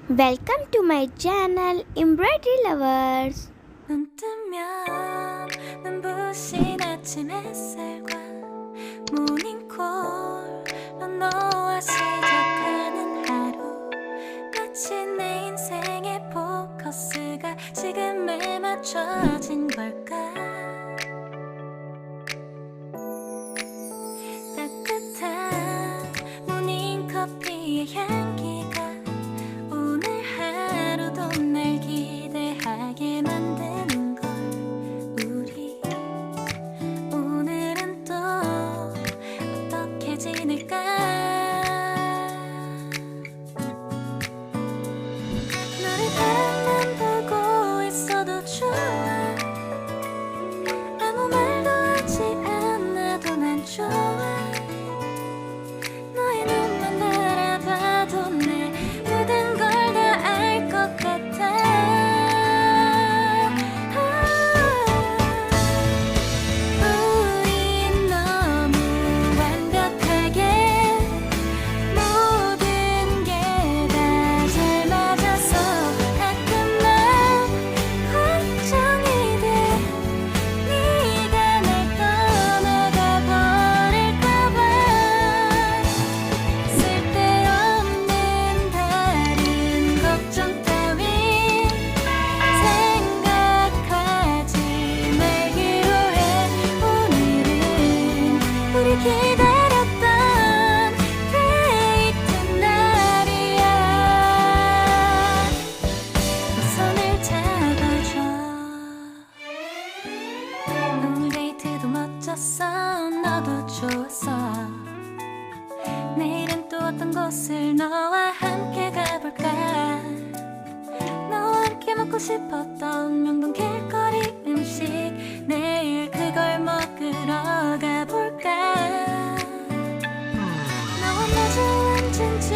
Welcome to my channel Embroidery Lovers. 눈 뜨면 눈부신 아침 햇살과 모닝콜로 너와 시작하는 하루, 마치 내 인생의 포커스가 지금에 맞춰진 걸까. 따뜻한 모닝커피의 향기가 오늘 하루도 날 기대하게 만드는 걸. 우리 오늘은 또 어떻게 지낼까. 너를 바라만 보고 있어도 좋아. 아무 말도 하지 않아도 난 좋아. 너의 눈만 바라봐도 내 모든 걸 다 알 것 같아. 우린 너무 완벽하게 모든 게 다 잘 맞아서 가끔 난 걱정이 돼. 네가 날 떠나가 버릴까봐. 쓸데없는 다른 걱정 따윈 생각하지 말기로 해. 오늘은 우리 기다렸던 데이트 날이야. 손을 잡아줘. 오늘 데이트도 멋졌어. 너도 좋았어. 내일은 또 어떤 곳을 너와 함께 가볼까. 너와 함께 먹고 싶었던 명동 길거리 음식, 내일 그걸 먹으러 가볼까. 너와 마주 앉은 집